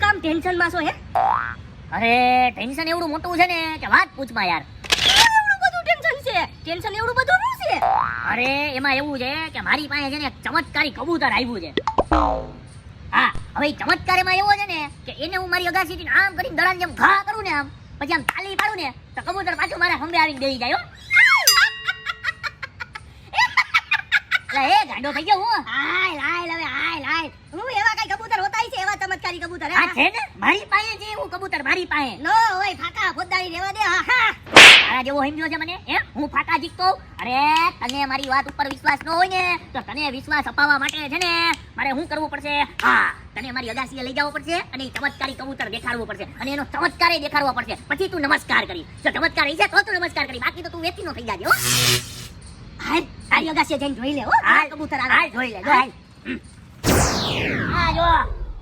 આમ ટેન્શન માં છો હે? અરે ટેન્શન એવડું મોટું છે ને કે વાત પૂછમાં યાર. એવડું બધું ટેન્શન છે? ટેન્શન એવડું બધું શું છે? અરે એમાં એવું છે કે મારી પાસે છે ને એક ચમત્કારી કબૂતર આવ્યું છે. હા, હવે ઈ ચમત્કાર એમાં એવો છે ને કે એને હું મારી અગાસીથી આમ કરીને દડાની જેમ ઘા કરું ને આમ, પછી આમ તાલી પાડું ને તો કબૂતર પાછું મારા ખંભે આવીને બેસી જાય હો. એટલે એ ગાંડો થઈ ગયો હું. હાય હું એવા કઈ કબૂતર હોતાય છે, એવા ચમત્કારી કબૂતર આ છે ને મારી પાસે છે એવું કબૂતર, મારી પાસે. નો હોય ફાકા ફોદારી રેવા દે. હા તારા જેવો સમજ્યો છે મને હે? હું ફાટા જીતતો? અરે તને મારી વાત ઉપર વિશ્વાસ ન હોય ને તો તને વિશ્વાસ અપાવવા માટે છે ને મારે શું કરવું પડશે? હા, તને મારી અગાસીએ લઈ જવો પડશે અને ઈ ચમત્કારી કબૂતર દેખાડવું પડશે અને એનો ચમત્કાર દેખાડવો પડશે. પછી તું નમસ્કાર કરી. જો ચમત્કાર રહી જાય તો તું નમસ્કાર કરી, બાકી તો તું વેચી નો થઈ જાજે હો. હાય તારી અગાસીએ જઈને જોઈ લે હો. હાલ કબૂતર હાલ જોઈ લે, જો હાલ. હા જો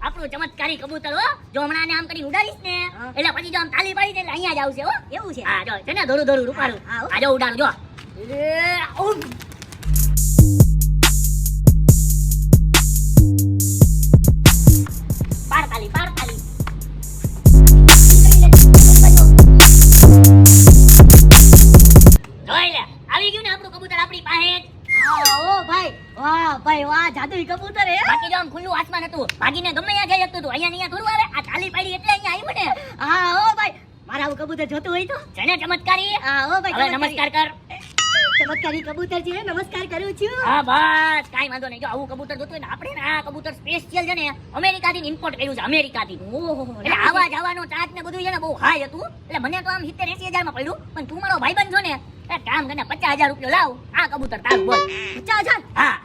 આપણું ચમત્કારી કબૂતર હો. જો હમણાં આમ કરી ઉડાડીશ ને એટલે પછી જો આમ તાલી પાડી દે એટલે અહીંયા જ આવશે હો. એવું છે? હા જો છે ને ધોરું ધોરું રૂપાળું. હા, આ જો ઉડાડું જો. પાડ તાલી પાડ તાલી. જોઈ લે આવી ગયું ને આપણું કબૂતર આપણી પાસે. ઓ ભાઈ વાહ જાદુઈ કબૂતર હે. બાકી જો આમ ખુલ્લું આસમાન હતું, ભાગીને ગમે ત્યાં જઈ શકતું હતું. અહીંયા થોડું આવે. આ તાલી પાડી એટલે અહીંયા આવ્યું ને. હા ઓ ભાઈ, મારા આવું કબૂતર જોતું હોય તો. છે ને ચમત્કારી. હા ઓ ભાઈ, હવે નમસ્કાર કર. ચમત્કારી કબૂતર છે, નમસ્કાર કરું છું. હા બસ કાઈ વાંધો નહીં. જો આવું કબૂતર જોતું હોય ને આપણે ને આ કબૂતર સ્પેશિયલ છે ને અમેરિકાથી ઇમ્પોર્ટ કર્યું છે, અમેરિકાથી. ઓહો, એટલે આવા જવાનો ચાર્જ ને બધું છે ને બહુ હાઈ હતું. એટલે મને તો આમ 70-80 હજારમાં પડ્યું. પણ તું મારો ભાઈબંધ છો ને એ કામ કરીને 50,000 રૂપિયા લાવ, આ કબૂતર તારું બોલ. 50,000? હા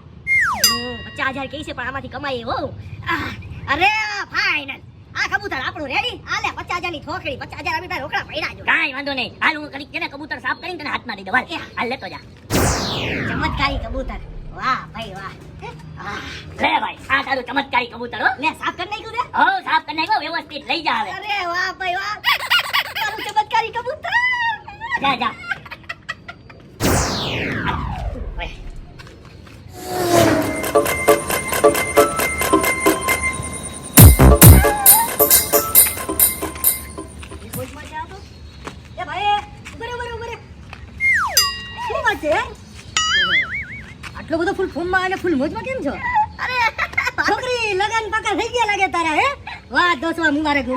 50,000 કઈ છે પણ આમાંથી કમાઈએ હો. અરે ફાઇનલ, આ કબૂતર આપણું રેડી. આલે 50,000 ની ઠોકરી, 50,000 આપી તાર રોકડા પડ્યા જો. કાઈ વાંધો નહીં. હાલ હું કરી છે ને કબૂતર સાફ કરીને તને હાથમાં દઈ દઉં. હાલ લેતો જા. ચમત્કારી કબૂતર, વાહ ભાઈ વાહ. લે ભાઈ આ તારું ચમત્કારી કબૂતર હો. લે સાફ કરી નાખ્યું રે? હો સાફ કરી નાખ્યો, વ્યવસ્થિત લઈ જા હવે. અરે વાહ ભાઈ વાહ, તારું ચમત્કારી કબૂતર. જા જા. એ ભાઈ ઉભરે. શું વાત છે? આટલો બધો ફૂલ ફોર્મમાં અને ફૂલ મોજમાં કેમ છો? અરે છોકરી લગન પાકા થઈ ગયા લાગે તારા હે? વાહ દોસ્વા મુબારક.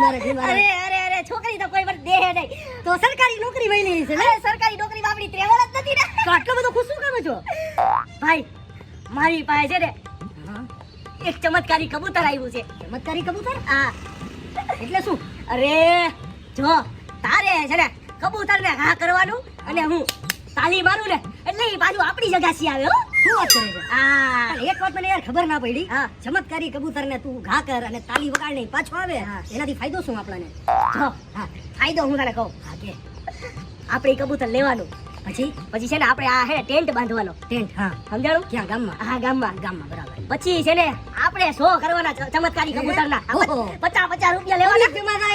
અરે છોકરી તો કોઈ વાર દેહે નહીં. તો સરકારી નોકરી મળી છે ને? સરકારી નોકરી આપણી ત્રેવડ જ નથી ને. તો આટલો બધો ખુશ શું કરો છો? ભાઈ મારી પાસે છે ને એક ચમત્કારી કબૂતર આવ્યું છે. ચમત્કારી કબૂતર? હા. એટલે શું? અરે જો તારે છે ને કબૂતર ને ઘા કરવાનું અને હું તાલી મારું ને એટલે ઈ બાજુ આપણી જગાસી આવે હો. શું વાત કરે છે? હા એક વાત મને યાર ખબર ના પડી. હા ચમત્કારી કબૂતર ને તું ઘા કર અને તાલી વગાડ ને પાછો આવે, એનાથી ફાયદો શું આપણને? જો હા ફાયદો હું તને કહું. હા કે આપણે કબૂતર લેવાનું, પછી છે ને આપણે આ હે ટેન્ટ બાંધવાનો. ટેન્ટ? હા સમજાણું? ક્યાં? ગામમાં? હા ગામમાં બરાબર. પછી છે ને આપણે શો કરવાના ચમત્કારી કબૂતરના. 50 રૂપિયા લેવાના.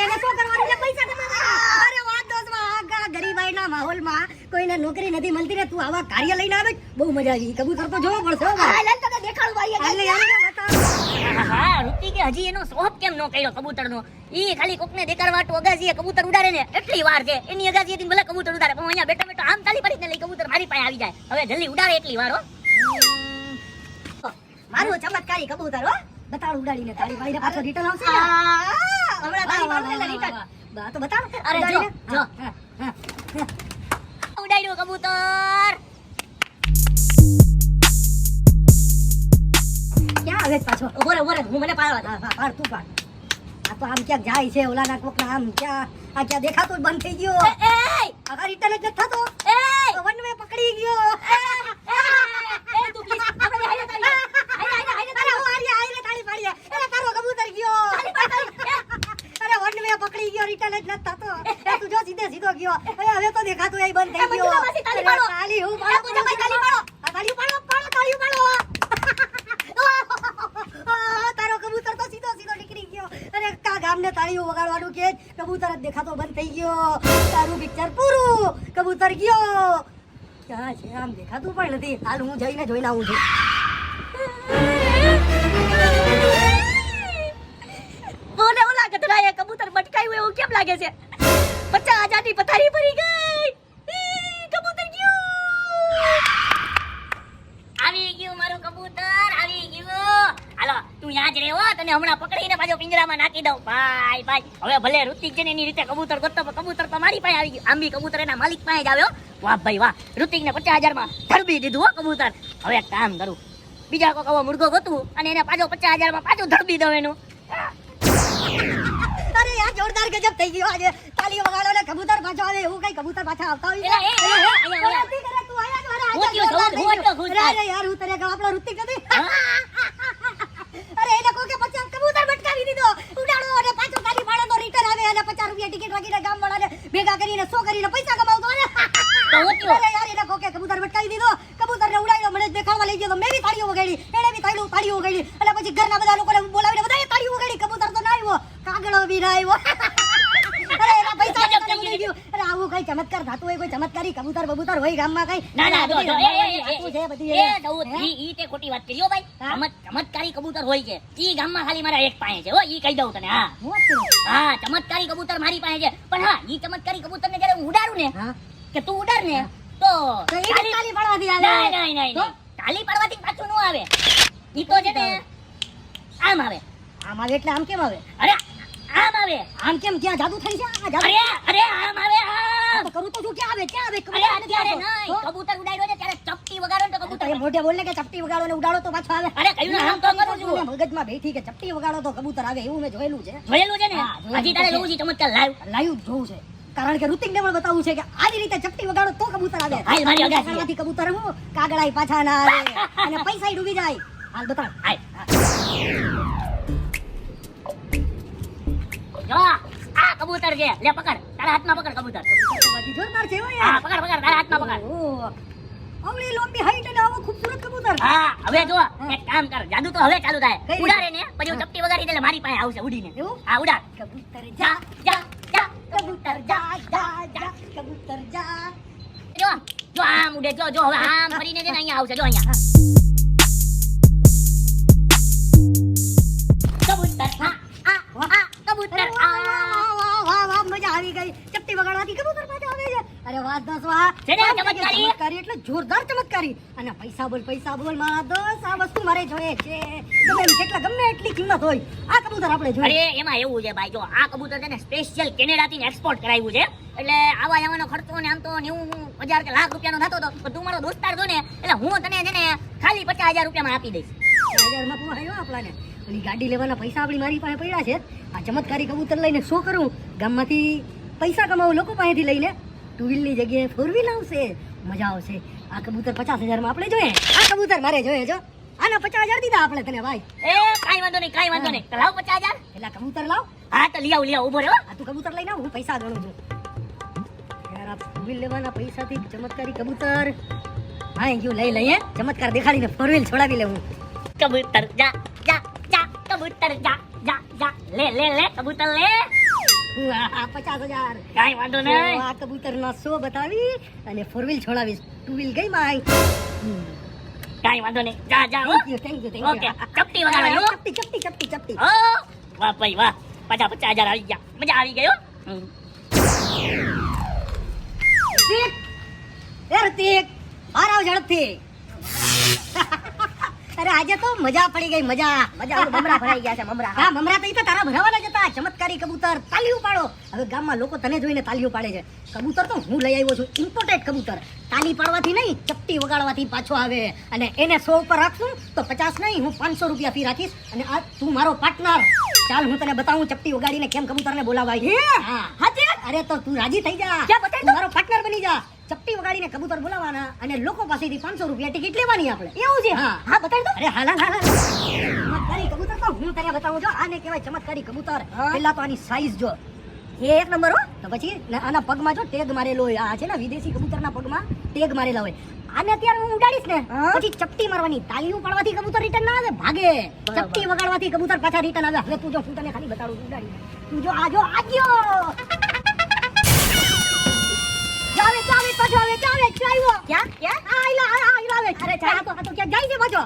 એને શો કરવાનું એટલે પૈસા કમાવાના. અરે વાત દોસ્તમાં આ ગરીબાઈના માહોલમાં કોઈને નોકરી નથી મળતી ને તું આવા કાર્ય લઈને આવે બહુ મજા આવી. કબૂતર તો જોવો પડશે હો ભાઈ. હા તને દેખાડું ભાઈ. હા ઋતિક હજી એનો શોખ કેમ નો કર્યો કબૂતરનો? ઈ ખાલી કોકને દેખાડવા તો અગાસીએ કબૂતર ઉડાડે ને એટલી વાર છે. એની અગાસીએથી ભલે કબૂતર ઉડાડે પણ અહીંયા બેઠા આમ તાલી પાડીને લઈ કબૂતર મારી પાસે આવી જાય. હવે જલ્દી ઉડાડે એટલી વાર હો. મારું ચમત્કારી કબૂતર હો. બતાડ ઉડાડીને તાળી પાડીને પાછો રિટર્ન આવશે ને. હમણાં તાળી પાડું એટલે રિટર્ન. બા તો બતાડ. અરે જો ઉડાડ્યું કબૂતર. ક્યાં આવે પાછો? ઓરે હું મને પાડવા. પાડ તું પાડ. આ તો આમ ક્યાંક જાય છે ઓલાના કોકના આમ ક્યાં આ ક્યાં દેખાતો જ બંધ થઈ ગયો. આ રિટર્ન જ નથી થતો. વન વે પકડી ગયો. તું પ્લીઝ આપણે હાઈલે તાળી. હાઈલે હું હાઈલે તાળી પાડીએ. અરે તારો કબૂતર ગયો. અરે વન વે પકડી ગયો, રિટર્ન જ નથી થતો. તું જો સીધો ગયો. હવે તો દેખાતો એ બંધ થઈ ગયો. તાળી હું પાડો. તાળી પાડો. તાળી પાડો. તારો કબૂતર તો સીધો નીકળી ગયો. અરે કા ગામને તાળીઓ વગાડવાનું કે કબૂતર જ દેખાતો બંધ થઈ ગયો. તારું પિક્ચર પૂરું. કબૂતર ગયો. ક્યાં છે? આમ દેખાતું પણ નથી. હાલ હું જઈને જોઈને આવું છું. બોલે ઓલા ગધરાએ લાગે છે. 50,000 ની પથારી ભરી ગઈ. કબૂતર ગયું. આવી ગયું મારું કબૂતર, આવી ગયું. હાલો તું યાદ રહે હો, તને હમણાં પકડીને પાછો પિંજરામાં નાખી દઉં. ભાઈ ભાઈ હવે ભલે ઋતિક છે ને એની રીતે કબૂતર ગોતતો, પણ કબૂતર તો મારી પાસે આવી ગયું. આમ બી કબૂતર એના માલિક પાસે જ આવ્યો. વાહ ભાઈ વાહ, ઋતિકને 50,000 માં ધરબી દીધું હો કબૂતર. હવે એક કામ કરું, બીજા કોક આવો મુર્ગો ગોતું અને એને પાછો 50,000 માં પાછું ધરબી દઉં એનું. અરે યાર જોરદાર ગજબ થઈ ગયો આજે. તાલીઓ વગાડો ને કબૂતર પાછો આવે, એવું કઈ કબૂતર પાછા આવતા હોય. અરે યાર હું તને કહું, આપણો ઋતિક નથી. અરે એને કોકે 50 કબૂતર ભટકાવી દીધો. ઉડાડો અને પાછો તાલી પાડો તો રિટર્ન આવે અને 50 રૂપિયા ટિકિટ વાગીને ગામ વાળાને ભેગા કરીને 100 કરીને પૈસા કમાવતો. અરે યાર એને કોકે કબૂતર ભટકાવી દીધો. કબૂતરને ઉડાડ્યો, મને દેખાડવા લઈ ગયો તો મેં બી તાળીઓ વગાડી, એને બી તાળીઓ વગાડી અને પછી ઘરના બધા લોકોને બોલાવીને બધાએ તાળીઓ વગાડી. કબૂતર તો ના આવ્યો, કાગડો બી ના આવ્યો. અરે એના પૈસા ઉડી ગયો. અરે આવું કઈ ચમત્કાર થતું હોય, કોઈ ચમત્કારી કબૂતર બબૂતર હોય ગામમાં કઈ? ના ના જો એ બધી ઈ તે ખોટી વાત કરી હો ભાઈ. ચમત્કારી કબૂતર હોય છે ઈ ગામમાં ખાલી મારા એક પાસે છે હો, ઈ કહી દઉં તને. હા ચમત્કારી કબૂતર મારી પાસે છે, પણ હા ઈ ચમત્કારી કબૂતરને જ્યારે હું ઉડાડું ને કે તું ઉડાડ ને તો તાલી પાડવાથી આવે. નહીં તાલી પાડવાથી પાછું ન આવે. ઈ તો છે ને આમ આવે. આમ આવે એટલે આમ કેમ આવે? અરે આમ આવે. આમ કેમ? ક્યાં જાદુ થઈ છે? અરે આમ આવે. આમ તો કરું તો શું? ક્યાં આવે? ક્યાં આવે? કબૂતર ઉડાડ્યો છે ત્યારે ચપટી વગાડો ને તો કબૂતર મોઢે બોલ ને કે ચપટી વગાડો ને ઉડાડો તો પાછો આવે. અરે કયું આમ તો કરું છું. મગજમાં બેઠી કે ચપટી વગાડો તો કબૂતર આવે, એવું મેં જોયેલું છે. જોયેલું છે ને? હજી તારે જોવું છે ચમત્કાર? લાઈવ જોવું છે. કારણ કે ઋતિકને પણ બતાવવું છે કે આવી રીતે ચપટી વગાડો તો કબૂતર આવે. હાલ મારી આગળ કબૂતર હું કાગડાઈ પાછા ના આવે અને પૈસા ડૂબી જાય. હાલ બતાવ. જો આ કબૂતર છે, લે પકડ, તારા હાથમાં પકડ કબૂતર. જોરદાર છે હો યાર. હા પકડ પકડ, તારા હાથમાં પકડ. ઓ આવડી લોંબી હાઈટ અને આવો ખૂબસૂરત કબૂતર. હા હવે જો એક કામ કર, જાદુ તો હવે ચાલુ થાય. ઉડાડે ને પછી હું ચપટી વગાડી દે એટલે મારી પાસે આવશે ઉડીને. હા ઉડાડ. કબૂતર જા જા જા, કબૂતર જા જા જા, કબૂતર જા. જો આમ ઉડે, જો હવે આમ ફરીને છે ને અહીંયા આવશે. જો અહીંયા કબૂતર. હા કબૂતર. વાહ વાહ મજા આવી ગઈ. ચપટી વગાડવાથી કબૂતર પાછા આવે છે. અરે વાહ દોસ્ત વાહ. ચમત્કારી એટલે જોરદાર ચમત્કારી. અને પૈસા બોલ મારા દોસ્ત, આ વસ્તુ મારે જોઈએ છે. ગમે એટલી કિંમત હોય આ કબૂતર આપણે જોઈએ. અરે એમાં એવું છે ભાઈ, જો આ કબૂતર છે ને સ્પેશિયલ કેનેડા થી એક્સપોર્ટ કરાવ્યું છે. એટલે આવા જવાનો ખર્ચો ને આમ તો 90,000 કે લાખ રૂપિયાનો થતો હતો, પણ તું મારો દોસ્તાર છો ને એટલે હું તને છે ને ખાલી 50,000 રૂપિયામાં આપી દઈશ. 50,000 માં તું આવ્યો આપલાને. ઓલી ગાડી લેવાના પૈસા આપણી મારી પાસે પડ્યા છે. આ ચમત્કારી કબૂતર લઈને શું કરું? ગામમાંથી પૈસા કમાવું લોકો પાસેથી લઈને. ટુ વ્હીલની જગ્યાએ 4 વ્હીલ આવશે, મજા આવશે. આ કબૂતર 50,000 માં આપણે જોઈએ. આ કબૂતર મારે જોઈએ. જો આના 50,000 દીધા આપણે તને ભાઈ. કાઈ વાંધો નહીં. લાવ 50,000. એટલે કબૂતર લાવ. હા તો લઈ આવ ઉભો રહ્યો. આ તું કબૂતર લઈને આવ, હું પૈસા ગણું છું. યાર આ ટુ વ્હીલ લેવાના પૈસાથી ચમત્કારી કબૂતર હા ગયું લઈ લઈએ. ચમત્કાર દેખાડીને 4 વ્હીલ છોડાવી લે હું. કબૂતર જા જા જા, કબૂતર જા જા જા, લે કબૂતર લે. 50,000. કાઈ વાંધો નહીં. આ કબૂતર ના 100 બતાવી અને 4 વ્હીલ છોડાવીશ. 2 વ્હીલ ગઈ માય. કાઈ વાંધો નહીં. જા જા. Thank you. ઓકે ચપટી વગાડો. ચપટી. ઓ વાહ ભાઈ વાહ, પાછા 50,000 આવી ગયા. મજા આવી ગઈ હો. ઋતિક બહાર આવ ઝડપથી. અરે આજે તો મજા પડી ગઈ. મજા મમરા ભરાઈ ગયા છે. હા મમરા તો ઈ તો તારા ભરાવાના જ હતા. ચમત્કારી કબૂતર, તાલીઓ પાડો. હવે ગામમાં લોકો તને જોઈને તાલીઓ પાડે છે. કબૂતર તો હું લઈ આવ્યો છું, ઇમ્પોર્ટેડ કબૂતર. તાલી પાડવાથી નહીં, ચપટી વગાડવાથી પાછો આવે. અને એને 100 ઉપર રાખશું તો 50 નહીં, હું 500 રૂપિયા ફી રાખીશ. અને આ તું મારો પાર્ટનર. ચાલ હું તને બતાવું ચપટી વગાડીને કેમ કબૂતરને બોલાવાય. હા અરે તો તું રાજી થઈ જા, તું મારો પાર્ટનર બની જા. ચપટી વગાડીને કબૂતર બોલાવાના અને લોકો પાસેથી 500 રૂપિયા ટિકિટ લેવાની આપણે. એવું છે? હા બતાવી દો. અરે હાલ ચમત્કારી કબૂતર તો હું તને બતાવું. જો આને કહેવાય ચમત્કારી કબૂતર. પહેલા તો આની સાઈઝ જો, એક નંબર હો. તો પછી આના પગમાં જો ટેગ મારેલો હોય. આ છે ને વિદેશી કબૂતરના પગમાં ટેગ મારેલા હોય. આને અત્યારે હું ઉડાડીશ ને પછી ચપટી મારવાની. તાલીઓ પાડવાથી કબૂતર રિટર્ન ના આવે, ભાગે. ચપટી વગાડવાથી કબૂતર પાછા રિટર્ન આવે. હવે તું જો હું તને ખાલી બતાડું ઉડાડીને. તું જો આજો ચાવે પાછો આવે. ક્યાં આવે. અરે ચા તો ક્યાં જાય છે પાછો?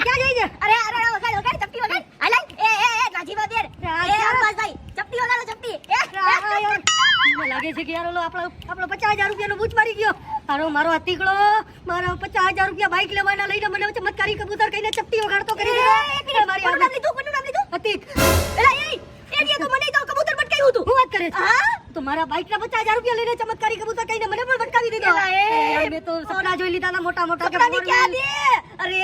ક્યાં જાય છે? અરે વગાડ ચપટી વગાડ. હાલે એ નાજીબા દેર. એ અરબાઝ ભાઈ ચપટી વગાડો. ચપટી લાગે છે કે યાર ઓલો આપણો 50,000 રૂપિયાનો બૂચ મારી ગયો. મારો હતીકડો મારો 50,000 રૂપિયા બાઈક લેવાના લઈને મને ચમત્કારી કબૂતર કહીને ચપટી વગાડતો કરી દીધો. મારી નામ લીધું હતીક. એલા એ તો મને તો કબૂતર ભટકાયું હતું. હું વાત કરે છે? હા તો મારા બાઈકના 50,000 રૂપિયા લઈને ચમત્કારી કબૂતર કહીને મને પણ ભટકાવી દીધો. મેં તો સપના જોઈ લીધા મોટા મોટા. અરે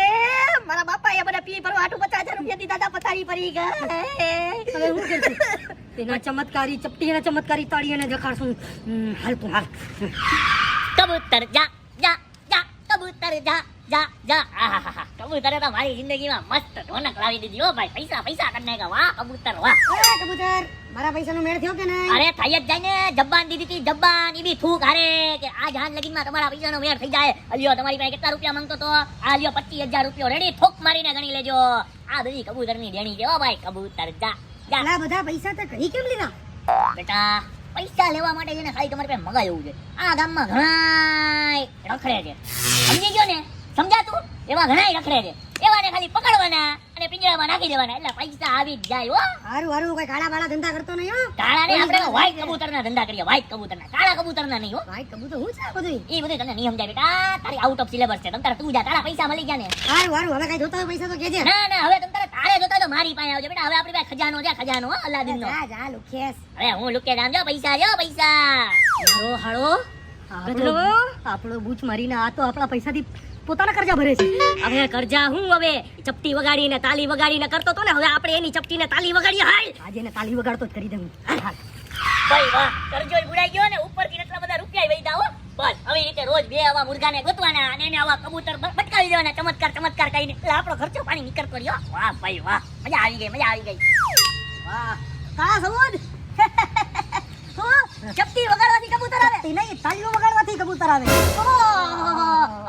મારા બાપાએ મને પી પર 50,000 રૂપિયા દીધા હતા, પથારી પડી ગઈ. હવે હું કરશું? એના ચમત્કારી ચપટી અને ચમત્કારી તાળીઓને દેખાડશું. હાલ તું હાલ. કબૂતર જા જા જા કબૂતર જા જા જા. આહાહા કબૂતરે તો મારી જિંદગીમાં મસ્ત રોનક લાવી દીધી હો ભાઈ. પૈસા પૈસા કરને કે વાહ કબૂતર વાહ. કબૂતર મારા પૈસાનો મેળ થયો કે નહીં? અરે થઈ જ જાય ને. જબ્બાન દીધી હતી જબ્બાન ઈ બી થૂક હારે કે આ જાન લગીનમાં તમારા પૈસાનો મેળ થઈ જાય. અલ્યો તમારી પાસે કેટલા રૂપિયા માંગતો તો? આ લ્યો 25,000 રૂપિયા રેડી ઠોક મારીને ગણી લેજો. આ બધી કબૂતરની દેણી છે હો ભાઈ. કબૂતર જા જા. આ બધા પૈસા તો ઘણી કેમ લીધા? બેટા પૈસા લેવા માટે છે ને ખાલી તમારી પાસે મગાવ્યું છે. આ ગામમાં ઘણાય રખડે છે, સમજી ગયો ને? સમજાતું? એવા ઘણાય રખડે છે. એવાને ખાલી પકડવાના અને પિંજરામાં નાખી દેવાના એટલે પૈસા આવી જ જાય હો. હારું કોઈ કાળા બાળા ધંધા કરતો નહીં હો. કાળા ને આપણે વ્હાઈટ કબૂતરના ધંધા કરીએ. વ્હાઈટ કબૂતરના, કાળા કબૂતરના નહીં હો. ભાઈ કબૂતર હું છે બધું? એ બધું તને નહીં સમજાય બેટા. તારી આઉટ ઓફ સિલેબસ છે. તમ તારે તું જા, તારા પૈસા મળી ગયા ને. હારું હવે કઈ જોતા હોય પૈસા તો કેજે. ના ના હવે તમ તારે જોતા તો મારી પાસે આવજો બેટા. હવે આપણી પાસે ખજાનો છે, ખજાનો હો અલાદીનનો. જા લુખેસ. હવે હું લુકે જામ જો. પૈસા જો પૈસા. મારો હાળો આપણો બૂચ મારીને આ તો આપણા પૈસાથી પોતાના કરજા ભરે છે. હવે કરજા હું હવે ચપટી વગાડીને તાલી વગાડીને કરતો તો ને, હવે આપણે એની ચપટીને તાલી વગાડીએ. હાલ આજે એને તાલી વગાડતો જ કરી દઉં. હાલ ભાઈ વાહ કરજોય બુડાઈ ગયો ને. ઉપરથી એટલા બધા રૂપિયા વૈદા હો. બસ આવી રીતે રોજ બે આવા મુર્ગાને ગોતવાના અને એને આવા કબૂતર બટકાવી દેવાના. ચમત્કાર ચમત્કાર કરીને એટલે આપણો ખર્ચો પાણી નીકળતો રહ્યો. વાહ ભાઈ વાહ, મજા આવી ગઈ, મજા આવી ગઈ. વાહ કા સમજ ચપટી વગાડવાથી કબૂતર આવે નહીં, તાલીઓ વગાડવાથી કબૂતર આવે.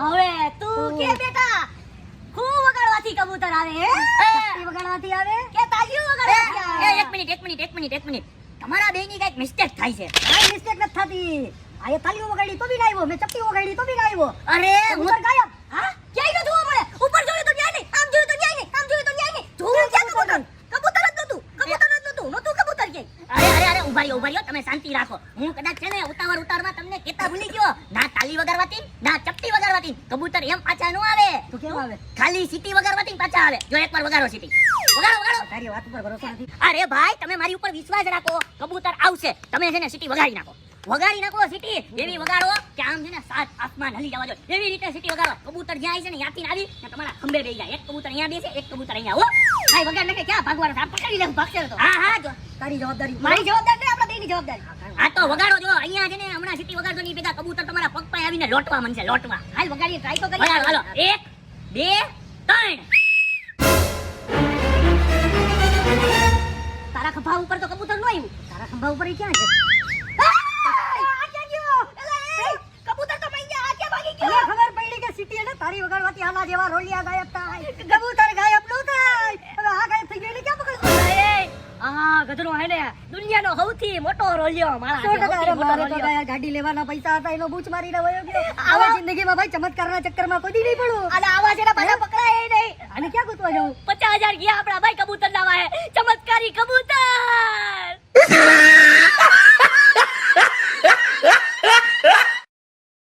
હવે તું કે બેટા હું વગાડવાથી કબૂતર આવે હે? ચપટી વગાડવાથી આવે કે તાલીઓ વગાડવાથી આવે? એક મિનિટ તમારા બેયની કઈક મિસ્ટેક થાય છે. કાઈ મિસ્ટેક નથી થતી. આ તાલીઓ વગાડી તો બી ના આવ્યો, મેં ચપટી વગાડી તો બી ના આવ્યો. અરે કબૂતર ગાયબ. હા ક્યાંય ન જોવા મળે. ઉપર જોયું તો ન્યાય નહીં, આમ જોયું તો ન્યાય નહીં, આમ જોયું તો ન્યાય નહીં. જોવું ક્યાં કબૂતર? કબૂતર જ નતું કબૂતર ક્યાંય. અરે ઉભા રહ્યો તમે શાંતિ રાખો. હું કદાચ છે ને ઉતાવળમાં તમને કેતા ભૂલી ગયો. ના તાલી વગાડવાથી ના ચપટી વગાડવાથી કબૂતર એમ પાછા ન આવે. તો કેમ આવે? ખાલી સીટી વગાડવાથી પાછા આવે. જો એકવાર વગાડો સીટી. વગાડો. તારી વાત ઉપર ભરોસો નથી. અરે ભાઈ તમે મારી ઉપર વિશ્વાસ રાખો. કબૂતર આવશે. તમે છે ને સીટી વગાડી નાખો સીટી એવી વગાડો કે આમ છે ને સાત આસમાન હલી જવા જોઈએ. એવી રીતે સીટી વગાડો. કબૂતર જ્યાં આવી છે ને ત્યાંથી આવી ને તમારા ખંભે બેસી જાય. એક કબૂતર અહીંયા બેસે, એક કબૂતર અહીંયા. હો ભાઈ વગાડ નાખે ક્યાં ભાગવાનું? આપ પકડી લે ભાગશે તો. હા જો તારી જવાબદારી. મારી જવાબદારી આપણા બેની જવાબદારી. હા તો વગાડો. જો અહીંયા છે ને હમણાં સીટી વગાડજો ની ભેગા કબૂતર તમારા પગ પાસે આવીને લોટવા મનશે. લોટવા. હાલ વગાડીએ, ટ્રાય તો કરીએ. હાલો 1 2 3. તારા ખભા ઉપર તો કબૂતર ન આવ્યું. તારા ખંભા ઉપર ઈ ક્યાં છે? કબૂતર તો મઈ ગયા. આ ક્યાં ભાગી તને ખબર પડી કે સીટી અને તારી વગાડવાથી આના જેવા રોલિયા ગાયબ થાય. કબૂતર ગાયબ ન થાય. હવે આ ગાયબ થઈ ગયો એટલે ક્યાં પકડશું? આ ગધરો હે ને દુનિયાનો સૌથી મોટો રોલિયો મારા. 100% મારે તો યાર ગાડી લેવાના પૈસા હતા એનો બૂચ મારીને વયો ગયો. હવે જિંદગીમાં ભાઈ ચમત્કારના ચક્કરમાં કોઈ દી નહીં પડું. અને આવા જેના પાછા પકડાય નહીં. આને ક્યાં ગોતવા જાઉં? 50,000 ગયા આપડા ભાઈ કબૂતર લાવા હે. ચમત્કારી કબૂતર.